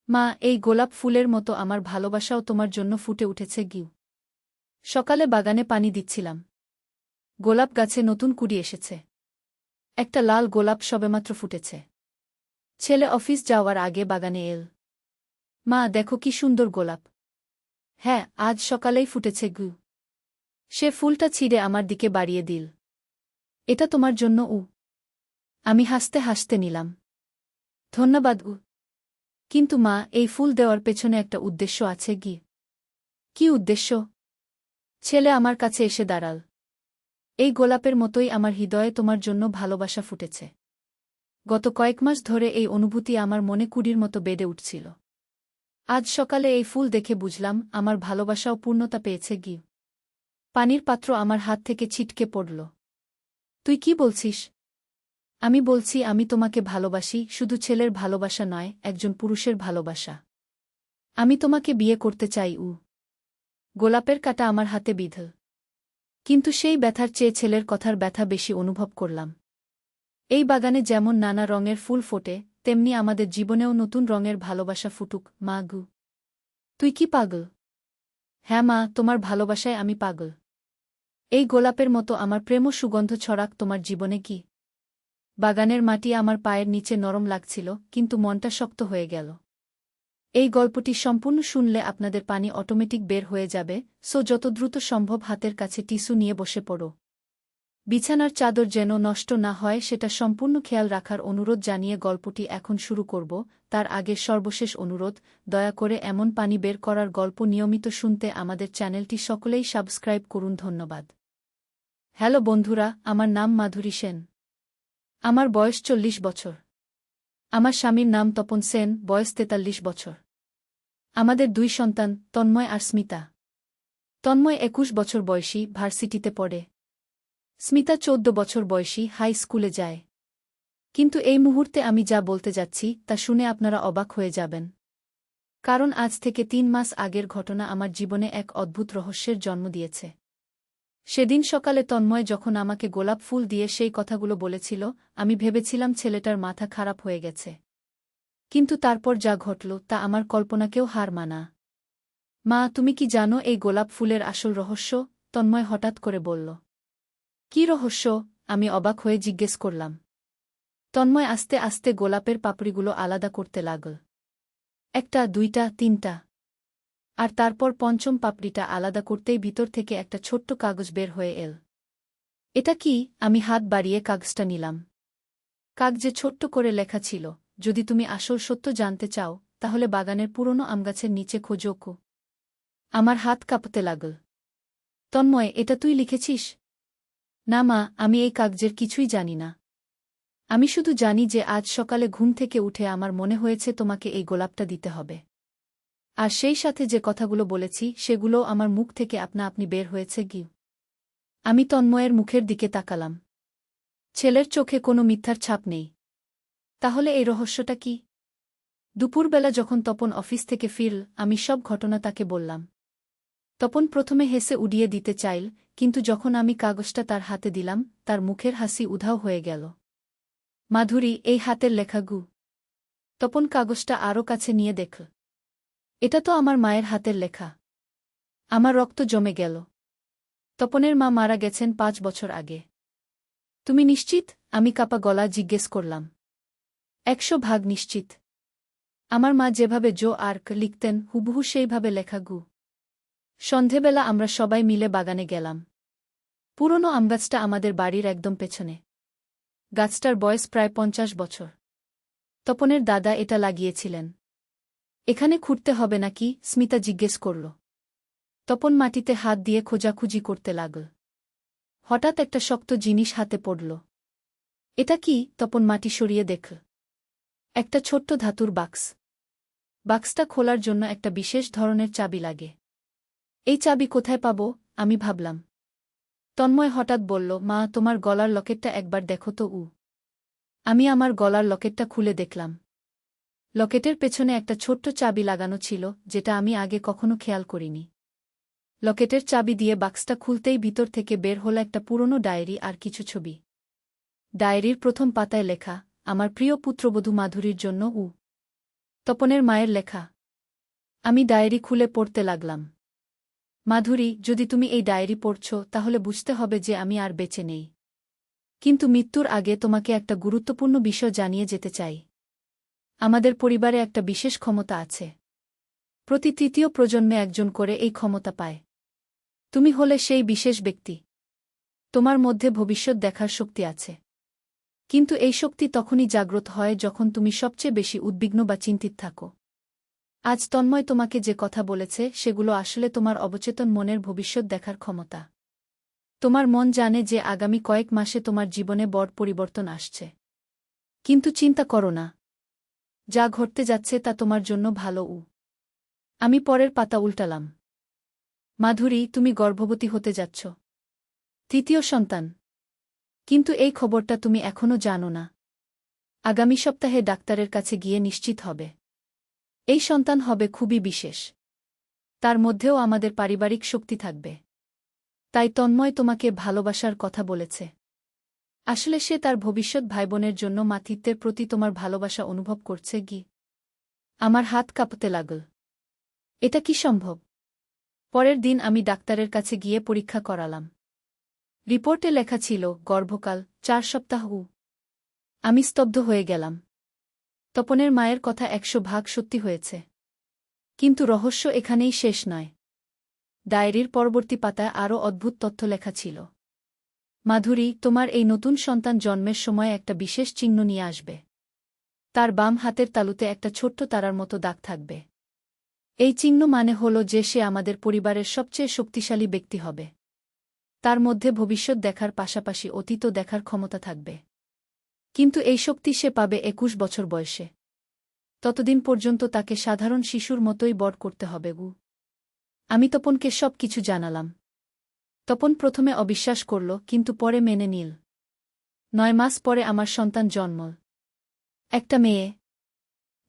মা, এই গোলাপ ফুলের মতো আমার ভালোবাসাও তোমার জন্য ফুটে উঠেছে গিউ। সকালে বাগানে পানি দিচ্ছিলাম। গোলাপ গাছে নতুন কুড়ি এসেছে। একটা লাল গোলাপ সবেমাত্র ফুটেছে। ছেলে অফিস যাওয়ার আগে বাগানে এল। মা, দেখো কি সুন্দর গোলাপ। হ্যাঁ, আজ সকালেই ফুটেছে গু। সে ফুলটা ছিঁড়ে আমার দিকে বাড়িয়ে দিল। এটা তোমার জন্য উ। আমি হাসতে হাসতে নিলাম। ধন্যবাদ উ। কিন্তু মা, এই ফুল দেওয়ার পেছনে একটা উদ্দেশ্য আছে গি। কি উদ্দেশ্য? ছেলে আমার কাছে এসে দাঁড়াল। এই গোলাপের মতোই আমার হৃদয়ে তোমার জন্য ভালোবাসা ফুটেছে। গত কয়েক মাস ধরে এই অনুভূতি আমার মনে কুড়ির মতো বেড়ে উঠছিল। আজ সকালে এই ফুল দেখে বুঝলাম আমার ভালোবাসাও পূর্ণতা পেয়েছে গি। পানির পাত্র আমার হাত থেকে ছিটকে পড়ল। তুই কি বলছিস? আমি বলছি আমি তোমাকে ভালোবাসি, শুধু ছেলের ভালোবাসা নয়, একজন পুরুষের ভালোবাসা। আমি তোমাকে বিয়ে করতে চাই উ। গোলাপের কাঁটা আমার হাতে বিঁধল। কিন্তু সেই ব্যথার চেয়ে ছেলের কথার ব্যথা বেশি অনুভব করলাম। এই বাগানে যেমন নানা রঙের ফুল ফোটে, তেমনি আমাদের জীবনেও নতুন রঙের ভালোবাসা ফুটুক মা গু। তুই কি পাগল? হ্যাঁ মা, তোমার ভালোবাসায় আমি পাগল। এই গোলাপের মতো আমার প্রেম সুগন্ধ ছড়াক তোমার জীবনে কি। বাগানের মাটি আমার পায়ের নিচে নরম লাগছিল, কিন্তু মনটা শক্ত হয়ে গেল। এই গল্পটি সম্পূর্ণ শুনলে আপনাদের পানি অটোমেটিক বের হয়ে যাবে, সো যত দ্রুত সম্ভব হাতের কাছে টিস্যু নিয়ে বসে পড়ো। বিছানার চাদর যেন নষ্ট না হয় সেটা সম্পূর্ণ খেয়াল রাখার অনুরোধ জানিয়ে গল্পটি এখন শুরু করব। তার আগে সর্বশেষ অনুরোধ, দয়া করে এমন পানি বের করার গল্প নিয়মিত শুনতে আমাদের চ্যানেলটি সকলেই সাবস্ক্রাইব করুন। ধন্যবাদ। হ্যালো বন্ধুরা, আমার নাম মাধুরী সেন। আমার বয়স 40 বছর। আমার স্বামীর নাম তপন সেন, বয়স 43 বছর। আমাদের 2 সন্তান, তন্ময় আর স্মিতা। তন্ময় 21 বছর বয়সী, ভার্সিটিতে পড়ে। স্মিতা 14 বছর বয়সী, হাই স্কুলে যায়। কিন্তু এই মুহূর্তে আমি যা বলতে যাচ্ছি তা শুনে আপনারা অবাক হয়ে যাবেন। কারণ আজ থেকে 3 মাস আগের ঘটনা আমার জীবনে এক অদ্ভুত রহস্যের জন্ম দিয়েছে। সেদিন সকালে তন্ময় যখন আমাকে গোলাপ ফুল দিয়ে সেই কথাগুলো বলেছিল, আমি ভেবেছিলাম ছেলেটার মাথা খারাপ হয়ে গেছে। কিন্তু তারপর যা ঘটল তা আমার কল্পনাকেও হার মানা। মা, তুমি কি জানো এই গোলাপ ফুলের আসল রহস্য? তন্ময় হঠাৎ করে বলল। কি রহস্য? আমি অবাক হয়ে জিজ্ঞেস করলাম। তন্ময় আস্তে আস্তে গোলাপের পাপড়িগুলো আলাদা করতে লাগল। 1টা, 2টা, 3টা। আর তারপর পঞ্চম পাপড়িটা আলাদা করতেই ভিতর থেকে একটা ছোট্ট কাগজ বের হয়ে এল। এটা কি? আমি হাত বাড়িয়ে কাগজটা নিলাম। কাগজে ছোট্ট করে লেখা ছিল, যদি তুমি আসল সত্য জানতে চাও, তাহলে বাগানের পুরনো আমগাছের নিচে খোঁজো কো। আমার হাত কাঁপতে লাগল। তন্ময়, এটা তুই লিখেছিস? না মা, আমি এই কাগজের কিছুই জানি না। আমি শুধু জানি যে আজ সকালে ঘুম থেকে উঠে আমার মনে হয়েছে তোমাকে এই গোলাপটা দিতে হবে। আর সেই সাথে যে কথাগুলো বলেছি সেগুলোও আমার মুখ থেকে আপনা আপনি বের হয়েছে গিউ। আমি তন্ময়ের মুখের দিকে তাকালাম। ছেলের চোখে কোনো মিথ্যার ছাপ নেই। তাহলে এই রহস্যটা কি? দুপুরবেলা যখন তপন অফিস থেকে ফিরল, আমি সব ঘটনা তাকে বললাম। তপন প্রথমে হেসে উড়িয়ে দিতে চাইল, কিন্তু যখন আমি কাগজটা তার হাতে দিলাম, তার মুখের হাসি উধাও হয়ে গেল। মাধুরী, এই হাতের লেখা গু। তপন কাগজটা আরও কাছে নিয়ে দেখল। এটা তো আমার মায়ের হাতের লেখা। আমার রক্ত জমে গেল। তপনের মা মারা গেছেন 5 বছর আগে। তুমি নিশ্চিত? আমি কাপা গলা জিজ্ঞেস করলাম। 100% নিশ্চিত। আমার মা যেভাবে জো আর্ক লিখতেন হুবহু সেইভাবে লেখা গু। সন্ধেবেলা আমরা সবাই মিলে বাগানে গেলাম। পুরনো আমগাছটা আমাদের বাড়ির একদম পেছনে। গাছটার বয়স প্রায় 50 বছর। তপনের দাদা এটা লাগিয়েছিলেন। এখানে খুঁড়তে হবে নাকি? স্মিতা জিজ্ঞেস করল। তপন মাটিতে হাত দিয়ে খোঁজাখুঁজি করতে লাগল। হঠাৎ একটা শক্ত জিনিস হাতে পড়ল। এটা কি? তপন মাটি সরিয়ে দেখল। একটা ছোট্ট ধাতুর বাক্স। বাক্সটা খোলার জন্য একটা বিশেষ ধরনের চাবি লাগে। এই চাবি কোথায় পাব? আমি ভাবলাম। তন্ময় হঠাৎ বলল, মা, তোমার গলার লকেটটা একবার দেখো তো উ। আমি আমার গলার লকেটটা খুলে দেখলাম। লকেটের পেছনে একটা ছোট্ট চাবি লাগানো ছিল, যেটা আমি আগে কখনো খেয়াল করিনি। লকেটের চাবি দিয়ে বাক্সটা খুলতেই ভিতর থেকে বের হলো একটা পুরনো ডায়েরি আর কিছু ছবি। ডায়েরির প্রথম পাতায় লেখা, আমার প্রিয় পুত্রবধূ মাধুরীর জন্য উ। তপনের মায়ের লেখা। আমি ডায়েরি খুলে পড়তে লাগলাম। মাধুরী, যদি তুমি এই ডায়েরি পড়ছ তাহলে বুঝতে হবে যে আমি আর বেঁচে নেই। কিন্তু মৃত্যুর আগে তোমাকে একটা গুরুত্বপূর্ণ বিষয় জানিয়ে যেতে চাই। আমাদের পরিবারে একটা বিশেষ ক্ষমতা আছে। প্রতি তৃতীয় প্রজন্মে একজন করে এই ক্ষমতা পায়। তুমি হলে সেই বিশেষ ব্যক্তি। তোমার মধ্যে ভবিষ্যৎ দেখার শক্তি আছে। কিন্তু এই শক্তি তখনই জাগ্রত হয় যখন তুমি সবচেয়ে বেশি উদ্বিগ্ন বা চিন্তিত থাকো। আজ তন্ময় তোমাকে যে কথা বলেছে সেগুলো আসলে তোমার অবচেতন মনের ভবিষ্যৎ দেখার ক্ষমতা। তোমার মন জানে যে আগামী কয়েক মাসে তোমার জীবনে বড় পরিবর্তন আসছে। কিন্তু চিন্তা করো না। যা ঘটতে যাচ্ছে তা তোমার জন্য ভালো। আমি পরের পাতা উল্টালাম। মাধুরী, তুমি গর্ভবতী হতে যাচ্ছ। তৃতীয় সন্তান। কিন্তু এই খবরটা তুমি এখনো জানো না। আগামী সপ্তাহে ডাক্তারের কাছে গিয়ে নিশ্চিত হবে। এই সন্তান হবে খুবই বিশেষ। তার মধ্যেও আমাদের পারিবারিক শক্তি থাকবে। তাই তন্ময় তোমাকে ভালোবাসার কথা বলেছে। আসলে সে তার ভবিষ্যৎ ভাইবোনের জন্য মাতৃত্বের প্রতি তোমার ভালোবাসা অনুভব করছে। আমার হাত কাঁপতে লাগল। এটা কি সম্ভব? পরের দিন আমি ডাক্তারের কাছে গিয়ে পরীক্ষা করালাম। রিপোর্টে লেখা ছিল গর্ভকাল 4 সপ্তাহ। আমি স্তব্ধ হয়ে গেলাম। তপনের মায়ের কথা 100% সত্যি হয়েছে। কিন্তু রহস্য এখানেই শেষ নয়। ডায়েরির পরবর্তী পাতায় আরও অদ্ভুত তথ্য লেখা ছিল। মাধুরী, তোমার এই নতুন সন্তান জন্মের সময় একটা বিশেষ চিহ্ন নিয়ে আসবে। তার বাম হাতের তালুতে একটা ছোট্ট তারার মতো দাগ থাকবে। এই চিহ্ন মানে হল যে সে আমাদের পরিবারের সবচেয়ে শক্তিশালী ব্যক্তি হবে। তার মধ্যে ভবিষ্যৎ দেখার পাশাপাশি অতীতও দেখার ক্ষমতা থাকবে। কিন্তু এই শক্তি সে পাবে 21 বছর বয়সে। ততদিন পর্যন্ত তাকে সাধারণ শিশুর মতোই বড় করতে হবে। আমি তপনকে সব কিছু জানালাম। তপন প্রথমে অবিশ্বাস করল, কিন্তু পরে মেনে নিল। 9 মাস পরে আমার সন্তান জন্ম। একটা মেয়ে।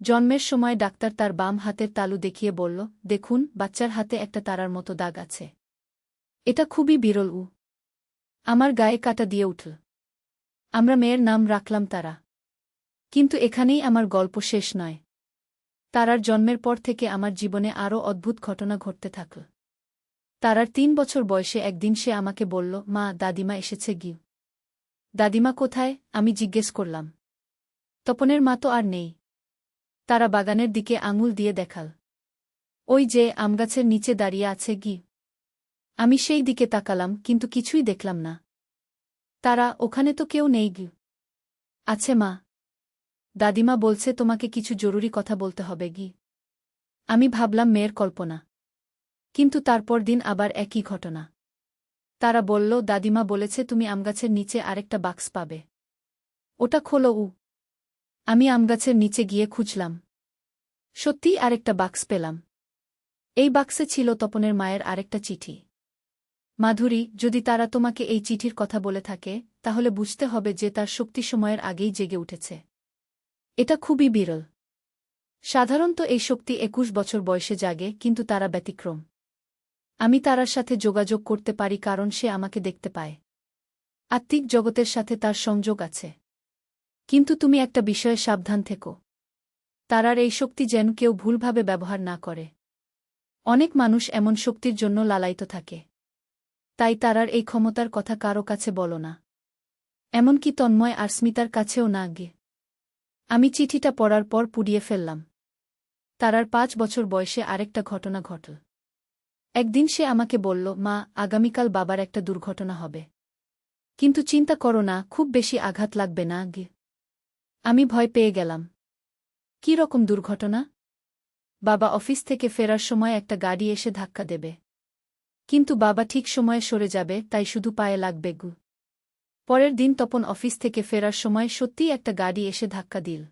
জন্মের সময় ডাক্তার তার বাম হাতের তালু দেখিয়ে বলল, দেখুন, বাচ্চার হাতে একটা তারার মতো দাগ আছে। এটা খুবই বিরল। আমার গায়ে কাঁটা দিয়ে উঠল। আমরা মেয়ের নাম রাখলাম তারা। কিন্তু এখানেই আমার গল্প শেষ নয়। তারার জন্মের পর থেকে আমার জীবনে আরও অদ্ভুত ঘটনা ঘটতে থাকল। তারার 3 বছর বয়সে একদিন সে আমাকে বলল, মা, দাদিমা এসেছে। দাদিমা কোথায়? আমি জিজ্ঞেস করলাম। তপনের মা তো আর নেই। তারা বাগানের দিকে আঙুল দিয়ে দেখাল। ওই যে আমগাছের নিচে দাঁড়িয়ে আছে। আমি সেই দিকে তাকালাম, কিন্তু কিছুই দেখলাম না। তারা, ওখানে তো কেউ নেই। আছে মা। দাদিমা বলছে তোমাকে কিছু জরুরি কথা বলতে হবে। আমি ভাবলাম মেয়ের কল্পনা। কিন্তু তারপর দিন আবার একই ঘটনা। তারা বলল, দাদিমা বলেছে তুমি আমগাছের নিচে আরেকটা বাক্স পাবে। ওটা খোলো। আমি আমগাছের নিচে গিয়ে খুঁজলাম। সত্যিই আরেকটা বাক্স পেলাম। এই বাক্সে ছিল তপনের মায়ের আরেকটা চিঠি। মাধুরী, যদি তারা তোমাকে এই চিঠির কথা বলে থাকে, তাহলে বুঝতে হবে যে তার শক্তি সময়ের আগেই জেগে উঠেছে। এটা খুবই বিরল। সাধারণত এই শক্তি 21 বছর বয়সে জাগে, কিন্তু তারা ব্যতিক্রম। আমি তারার সাথে যোগাযোগ করতে পারি কারণ সে আমাকে দেখতে পায়। আত্মিক জগতের সাথে তার সংযোগ আছে। কিন্তু তুমি একটা বিষয়ে সাবধান থেকো। তারার এই শক্তি যেন কেউ ভুলভাবে ব্যবহার না করে। অনেক মানুষ এমন শক্তির জন্য লালায়িত থাকে। তাই তারার এই ক্ষমতার কথা কারো কাছে বলো না। এমনকি তন্ময় আর স্মিতার কাছেও না। আমি চিঠিটা পড়ার পর পুড়িয়ে ফেললাম। তারার 5 বছর বয়সে আরেকটা ঘটনা ঘটল। একদিন সে আমাকে বলল, মা, আগামীকাল বাবার একটা দুর্ঘটনা হবে। কিন্তু চিন্তা করো না, খুব বেশি আঘাত লাগবে না। আমি ভয় পেয়ে গেলাম। কী রকম দুর্ঘটনা? বাবা অফিস থেকে ফেরার সময় একটা গাড়ি এসে ধাক্কা দেবে। কিন্তু বাবা ঠিক সময়ে সরে যাবে, তাই শুধু পায়ে লাগবে। পরের দিন তপন অফিস থেকে ফেরার সময় সত্যিই একটা গাড়ি এসে ধাক্কা দিল।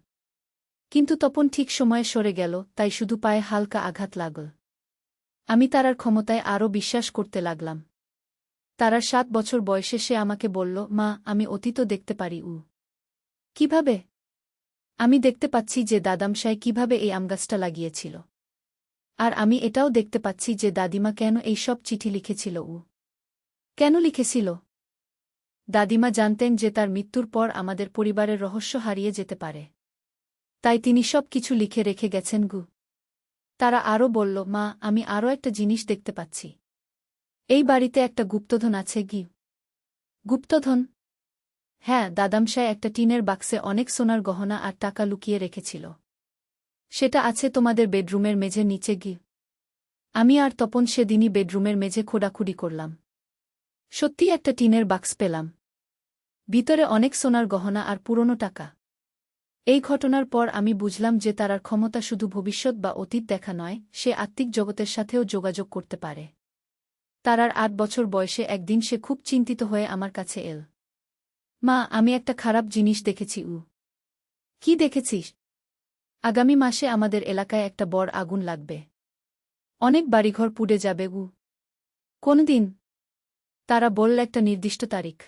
কিন্তু তপন ঠিক সময়ে সরে গেল, তাই শুধু পায়ে হালকা আঘাত লাগল। আমি তারার ক্ষমতায় আরও বিশ্বাস করতে লাগলাম। তারার 7 বছর বয়সে সে আমাকে বলল, মা, আমি অতীতও দেখতে পারি। কিভাবে? আমি দেখতে পাচ্ছি যে দাদামশাই কিভাবে এই আমগাছটা লাগিয়েছিল। আর আমি এটাও দেখতে পাচ্ছি যে দাদিমা কেন এই সব চিঠি লিখেছিল। কেন লিখেছিল? দাদিমা জানতেন যে তার মৃত্যুর পর আমাদের পরিবারের রহস্য হারিয়ে যেতে পারে। তাই তিনি সব কিছু লিখে রেখে গেছেন গু। তারা আরও বলল, মা, আমি আরও একটা জিনিস দেখতে পাচ্ছি। এই বাড়িতে একটা গুপ্তধন আছে গি। গুপ্তধন? হ্যাঁ, দাদামশায় একটা টিনের বাক্সে অনেক সোনার গহনা আর টাকা লুকিয়ে রেখেছিল। সেটা আছে তোমাদের বেডরুমের মেঝের নিচে গি। আমি আর তপন সেদিনই বেডরুমের মেঝে খোঁড়াখুড়ি করলাম। সত্যি একটা টিনের বাক্স পেলাম। ভিতরে অনেক সোনার গহনা আর পুরনো টাকা। এই ঘটনার পর আমি বুঝলাম যে তারার ক্ষমতা শুধু ভবিষ্যৎ বা অতীত দেখা নয়, সে আত্মিক জগতের সাথেও যোগাযোগ করতে পারে। তারার ৮ বছর বয়সে একদিন সে খুব চিন্তিত হয়ে আমার কাছে এল। মা, আমি একটা খারাপ জিনিস দেখেছি। কি দেখেছিস? আগামী মাসে আমাদের এলাকায় একটা বড় আগুন লাগবে। অনেক বাড়িঘর পুড়ে যাবে। কোন দিন? তারা বলল একটা নির্দিষ্ট তারিখ।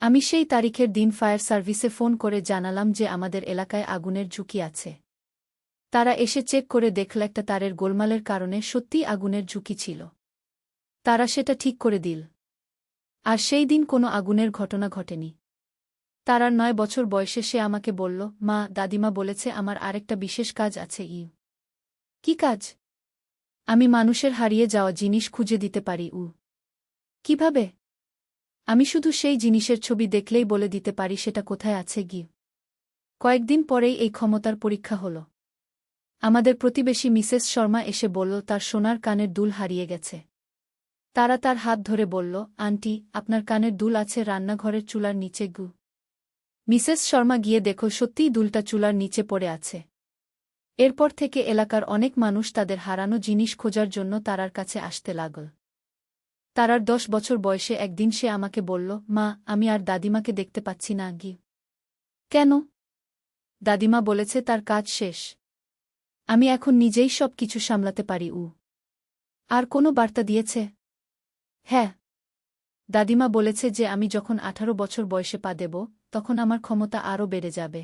আমি সেই তারিখের দিন ফায়ার সার্ভিসে ফোন করে জানালাম যে আমাদের এলাকায় আগুনের ঝুঁকি আছে। তারা এসে চেক করে দেখল একটা তারের গোলমালের কারণে সত্যিই আগুনের ঝুঁকি ছিল। তারা সেটা ঠিক করে দিল। আর সেই দিন কোনো আগুনের ঘটনা ঘটেনি। তারার ৯ বছর বয়সে সে আমাকে বলল, মা, দাদিমা বলেছে আমার আরেকটা বিশেষ কাজ আছে। কি কাজ? আমি মানুষের হারিয়ে যাওয়া জিনিস খুঁজে দিতে পারি। কিভাবে? আমি শুধু সেই জিনিসের ছবি দেখলেই বলে দিতে পারি সেটা কোথায় আছে গি। কয়েকদিন পরেই এই ক্ষমতার পরীক্ষা হল। আমাদের প্রতিবেশী মিসেস শর্মা এসে বলল তার সোনার কানের দুল হারিয়ে গেছে। তারা তার হাত ধরে বলল, আন্টি, আপনার কানের দুল আছে রান্নাঘরের চুলার নিচে গু। মিসেস শর্মা গিয়ে দেখো সত্যিই দুলটা চুলার নিচে পড়ে আছে। এরপর থেকে এলাকার অনেক মানুষ তাদের হারানো জিনিস খোঁজার জন্য তারার কাছে আসতে লাগল। তারার ১০ বছর বয়সে একদিন সে আমাকে বলল, মা, আমি আর দাদিমাকে দেখতে পাচ্ছি না গি। কেন? দাদিমা বলেছে তার কাজ শেষ। আমি এখন নিজেই সব কিছু সামলাতে পারি। আর কোনো বার্তা দিয়েছে? হ্যাঁ, দাদিমা বলেছে যে আমি যখন ১৮ বছর বয়সে পা দেব, তখন আমার ক্ষমতা আরও বেড়ে যাবে।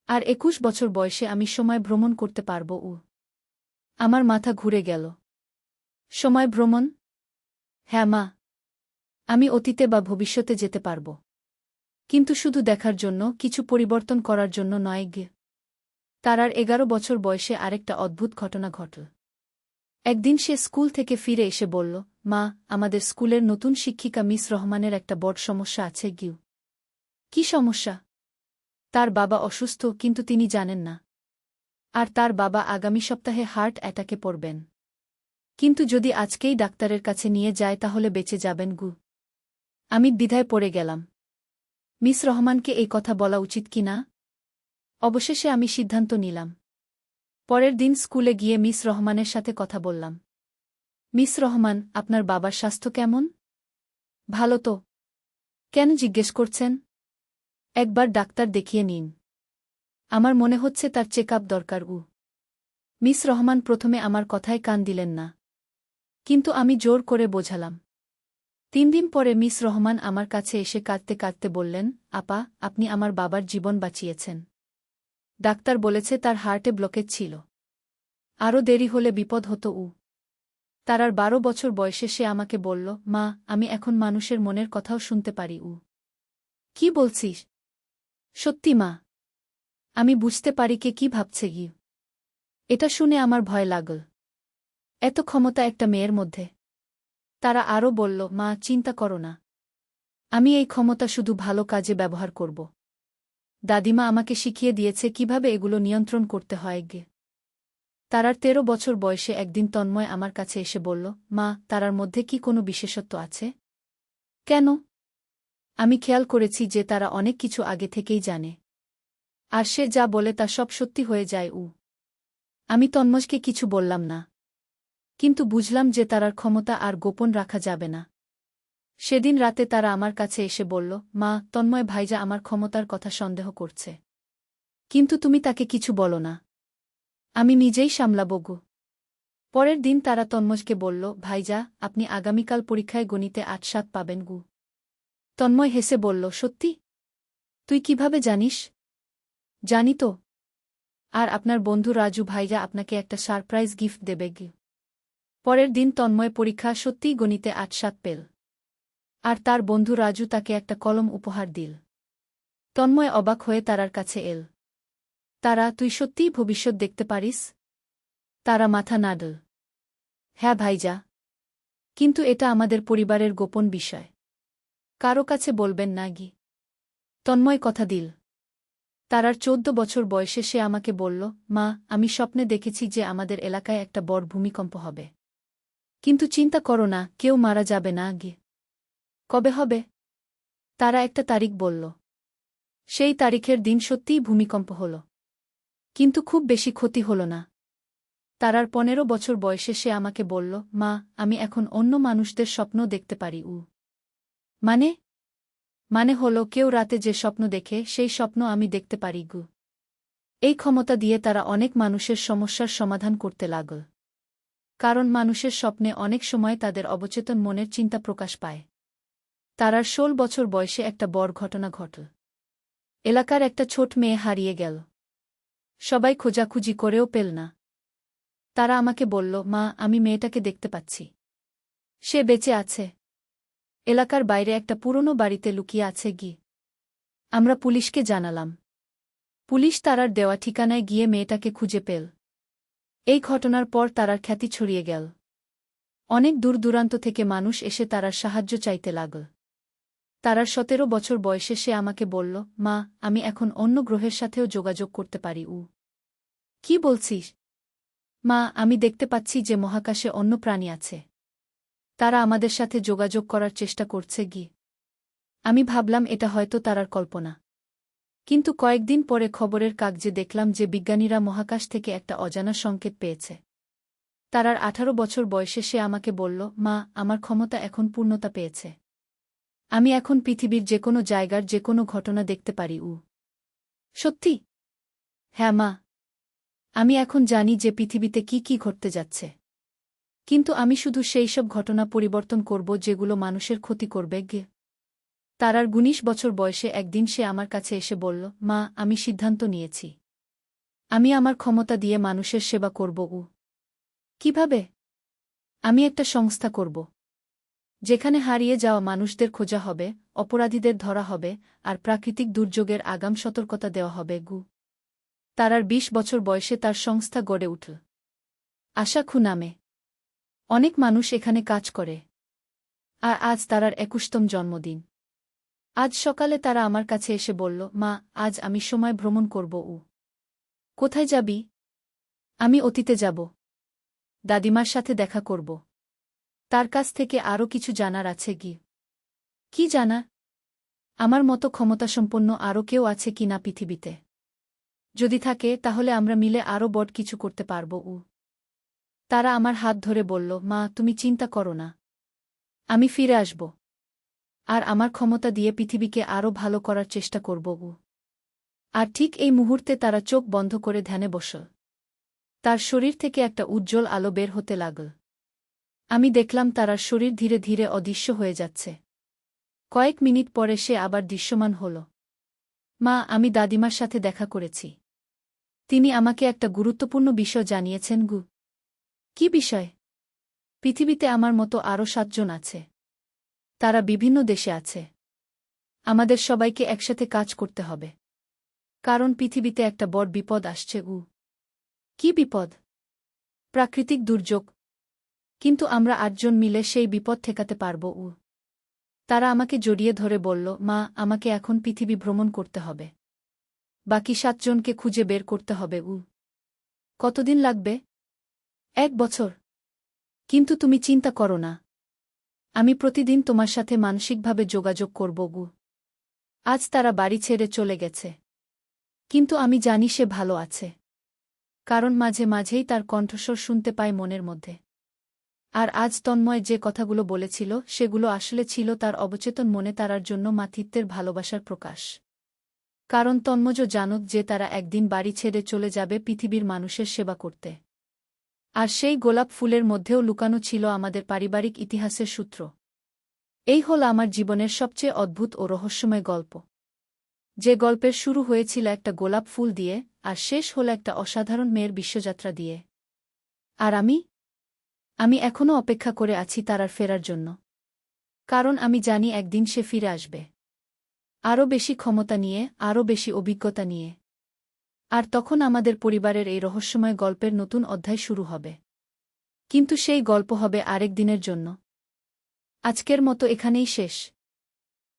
আর ২১ বছর বয়সে আমি সময় ভ্রমণ করতে পারব। আমার মাথা ঘুরে গেল। সময় ভ্রমণ? হ্যাঁ মা, আমি অতীতে বা ভবিষ্যতে যেতে পারব। কিন্তু শুধু দেখার জন্য, কিছু পরিবর্তন করার জন্য নয় গে। তারার ১১ বছর বয়সে আরেকটা অদ্ভুত ঘটনা ঘটল। একদিন সে স্কুল থেকে ফিরে এসে বলল, মা, আমাদের স্কুলের নতুন শিক্ষিকা মিস রহমানের একটা বড় সমস্যা আছে গিউ। কি সমস্যা? তার বাবা অসুস্থ, কিন্তু তিনি জানেন না। আর তার বাবা আগামী সপ্তাহে হার্ট অ্যাটাকে পড়বেন। কিন্তু যদি আজকেই ডাক্তারের কাছে নিয়ে যায় তাহলে বেঁচে যাবেন গু। আমি দ্বিধায় পড়ে গেলাম। মিস রহমানকে এই কথা বলা উচিত কি না? অবশেষে আমি সিদ্ধান্ত নিলাম। পরের দিন স্কুলে গিয়ে মিস রহমানের সাথে কথা বললাম। মিস রহমান, আপনার বাবার স্বাস্থ্য কেমন? ভালো তো। কেন জিজ্ঞেস করছেন? একবার ডাক্তার দেখিয়ে নিন। আমার মনে হচ্ছে তার চেকআপ দরকার। মিস রহমান প্রথমে আমার কথায় কান দিলেন না। কিন্তু আমি জোর করে বোঝালাম। ৩ দিন পরে মিস রহমান আমার কাছে এসে কাঁদতে কাঁদতে বললেন, আপা, আপনি আমার বাবার জীবন বাঁচিয়েছেন। ডাক্তার বলেছে তার হার্টে ব্লকেজ ছিল। আরও দেরি হলে বিপদ হতো। তার ১২ বছর বয়সে সে আমাকে বলল, মা, আমি এখন মানুষের মনের কথাও শুনতে পারি। কি বলছিস? সত্যি মা। আমি বুঝতে পারি কে কি ভাবছে গি। এটা শুনে আমার ভয় লাগল। এত ক্ষমতা একটা মেয়ের মধ্যে। তারা আরও বলল, মা, চিন্তা করো না। আমি এই ক্ষমতা শুধু ভালো কাজে ব্যবহার করব। দাদিমা আমাকে শিখিয়ে দিয়েছে কিভাবে এগুলো নিয়ন্ত্রণ করতে হয় গে। তারার ১৩ বছর বয়সে একদিন তন্ময় আমার কাছে এসে বলল, মা, তারার মধ্যে কি কোনো বিশেষত্ব আছে? কেন? আমি খেয়াল করেছি যে তারা অনেক কিছু আগে থেকেই জানে। আর সে যা বলে তা সব সত্যি হয়ে যায়। আমি তন্ময়কে কিছু বললাম না। কিন্তু বুঝলাম যে তারার ক্ষমতা আর গোপন রাখা যাবে না। সেদিন রাতে তারা আমার কাছে এসে বলল, মা, তন্ময় ভাইজা আমার ক্ষমতার কথা সন্দেহ করছে। কিন্তু তুমি তাকে কিছু বলো না। আমি নিজেই সামলাব গো। পরের দিন তারা তন্ময়কে বলল, ভাইজা, আপনি আগামীকাল পরীক্ষায় গণিতে ৮-৭ পাবেন গু। তন্ময় হেসে বলল, সত্যি? তুই কিভাবে জানিস? জানি তো। আর আপনার বন্ধু রাজু ভাইজা আপনাকে একটা সারপ্রাইজ গিফট দেবে গি। পরের দিন তন্ময় পরীক্ষা সত্যিই গণিতে ৮-৭ পেল। আর তার বন্ধু রাজু তাকে একটা কলম উপহার দিল। তন্ময় অবাক হয়ে তারার কাছে এল। তারা, তুই সত্যিই ভবিষ্যৎ দেখতে পারিস? তারা মাথা নাড়ল। হ্যাঁ ভাইজা। কিন্তু এটা আমাদের পরিবারের গোপন বিষয়। কারো কাছে বলবেন না গি। তন্ময় কথা দিল। তারার 14 বছর বয়সে সে আমাকে বলল, মা, আমি স্বপ্নে দেখেছি যে আমাদের এলাকায় একটা বড় ভূমিকম্প হবে। কিন্তু চিন্তা করো না, কেউ মারা যাবে না গি। কবে হবে? তারা একটা তারিখ বলল। সেই তারিখের দিন সত্যিই ভূমিকম্প হল। কিন্তু খুব বেশি ক্ষতি হল না। তারার 15 বছর বয়সে সে আমাকে বলল, মা, আমি এখন অন্য মানুষদের স্বপ্ন দেখতে পারি। মানে? মানে হলো কেউ রাতে যে স্বপ্ন দেখে সেই স্বপ্ন আমি দেখতে পারি গু। এই ক্ষমতা দিয়ে তারা অনেক মানুষের সমস্যার সমাধান করতে লাগল। কারণ মানুষের স্বপ্নে অনেক সময় তাদের অবচেতন মনের চিন্তা প্রকাশ পায়। তারার 16 বছর বয়সে একটা বড় ঘটনা ঘটল। এলাকার একটা ছোট মেয়ে হারিয়ে গেল। সবাই খোঁজাখুঁজি করেও পেল না। তারা আমাকে বলল, মা, আমি মেয়েটাকে দেখতে পাচ্ছি। সে বেঁচে আছে। এলাকার বাইরে একটা পুরনো বাড়িতে লুকিয়ে আছে গি। আমরা পুলিশকে জানালাম। পুলিশ তারার দেওয়া ঠিকানায় গিয়ে মেয়েটাকে খুঁজে পেল। এই ঘটনার পর তারার খ্যাতি ছড়িয়ে গেল। অনেক দূর দূরান্ত থেকে মানুষ এসে তারার সাহায্য চাইতে লাগল। তারার 17 বছর বয়সে সে আমাকে বলল, মা, আমি এখন অন্য গ্রহের সাথেও যোগাযোগ করতে পারি। কি বলছিস? মা, আমি দেখতে পাচ্ছি যে মহাকাশে অন্য প্রাণী আছে। তারা আমাদের সাথে যোগাযোগ করার চেষ্টা করছে গি। আমি ভাবলাম এটা হয়তো তারার কল্পনা। কিন্তু কয়েকদিন পরে খবরের কাগজে দেখলাম যে বিজ্ঞানীরা মহাকাশ থেকে একটা অজানা সংকেত পেয়েছে। তারার 18 বছর বয়সে সে আমাকে বলল, মা, আমার ক্ষমতা এখন পূর্ণতা পেয়েছে। আমি এখন পৃথিবীর যেকোনো জায়গার যেকোনো ঘটনা দেখতে পারি। সত্যি? হ্যাঁ মা। আমি এখন জানি যে পৃথিবীতে কি কি ঘটতে যাচ্ছে। কিন্তু আমি শুধু সেই সব ঘটনা পরিবর্তন করব যেগুলো মানুষের ক্ষতি করবে গে। তারার 19 বছর বয়সে একদিন সে আমার কাছে এসে বলল, মা, আমি সিদ্ধান্ত নিয়েছি। আমি আমার ক্ষমতা দিয়ে মানুষের সেবা করব। কিভাবে? আমি একটা সংস্থা করব যেখানে হারিয়ে যাওয়া মানুষদের খোঁজা হবে, অপরাধীদের ধরা হবে, আর প্রাকৃতিক দুর্যোগের আগাম সতর্কতা দেওয়া হবে গু। তারার 20 বছর বয়সে তার সংস্থা গড়ে উঠল। আশা খু নামে। অনেক মানুষ এখানে কাজ করে। আর আজ তারার 21তম জন্মদিন। আজ সকালে তারা আমার কাছে এসে বলল, মা, আজ আমি সময় ভ্রমণ করব। কোথায় যাবি? আমি অতীতে যাব। দাদিমার সাথে দেখা করব। তার কাছ থেকে আরও কিছু জানার আছে গি। কি জানা? আমার মতো ক্ষমতাসম্পন্ন আরও কেউ আছে কি না পৃথিবীতে। যদি থাকে তাহলে আমরা মিলে আরও বড় কিছু করতে পারব। তারা আমার হাত ধরে বলল, মা, তুমি চিন্তা করো না। আমি ফিরে আসব। আর আমার ক্ষমতা দিয়ে পৃথিবীকে আরও ভালো করার চেষ্টা করব। আর ঠিক এই মুহূর্তে তারা চোখ বন্ধ করে ধ্যানে বসল। তার শরীর থেকে একটা উজ্জ্বল আলো বের হতে লাগল। আমি দেখলাম তারার শরীর ধীরে ধীরে অদৃশ্য হয়ে যাচ্ছে। কয়েক মিনিট পরে সে আবার দৃশ্যমান হল। মা, আমি দাদিমার সাথে দেখা করেছি। তিনি আমাকে একটা গুরুত্বপূর্ণ বিষয় জানিয়েছেন গু। কি বিষয়? পৃথিবীতে আমার মতো আরও 7 জন আছে। তারা বিভিন্ন দেশে আছে। আমাদের সবাইকে একসাথে কাজ করতে হবে। কারণ পৃথিবীতে একটা বড় বিপদ আসছে। কি বিপদ? প্রাকৃতিক দুর্যোগ। কিন্তু আমরা 8 জন মিলে সেই বিপদ ঠেকাতে পারব। তারা আমাকে জড়িয়ে ধরে বলল, মা, আমাকে এখন পৃথিবী ভ্রমণ করতে হবে। বাকি 7 জনকে খুঁজে বের করতে হবে। কতদিন লাগবে? 1 বছর। কিন্তু তুমি চিন্তা করো না। আমি প্রতিদিন তোমার সাথে মানসিকভাবে যোগাযোগ করব। আজ তারা বাড়ি ছেড়ে চলে গেছে। কিন্তু আমি জানি সে ভালো আছে। কারণ মাঝে মাঝেই তার কণ্ঠস্বর শুনতে পাই মনের মধ্যে। আর আজ তন্ময় যে কথাগুলো বলেছিল সেগুলো আসলে ছিল তার অবচেতন মনে তারার জন্য মাতৃত্বের ভালোবাসার প্রকাশ। কারণ তন্ময় জানত যে তারা একদিন বাড়ি ছেড়ে চলে যাবে পৃথিবীর মানুষের সেবা করতে। আর সেই গোলাপ ফুলের মধ্যেও লুকানো ছিল আমাদের পারিবারিক ইতিহাসের সূত্র। এই হল আমার জীবনের সবচেয়ে অদ্ভুত ও রহস্যময় গল্প। যে গল্পের শুরু হয়েছিল একটা গোলাপ ফুল দিয়ে আর শেষ হল একটা অসাধারণ মেয়ের বিশ্বযাত্রা দিয়ে। আর আমি এখনও অপেক্ষা করে আছি তারার ফেরার জন্য। কারণ আমি জানি একদিন সে ফিরে আসবে। আরও বেশি ক্ষমতা নিয়ে, আরও বেশি অভিজ্ঞতা নিয়ে। আর তখন আমাদের পরিবারের এই রহস্যময় গল্পের নতুন অধ্যায় শুরু হবে। কিন্তু সেই গল্প হবে আরেক দিনের জন্য। আজকের মতো এখানেই শেষ।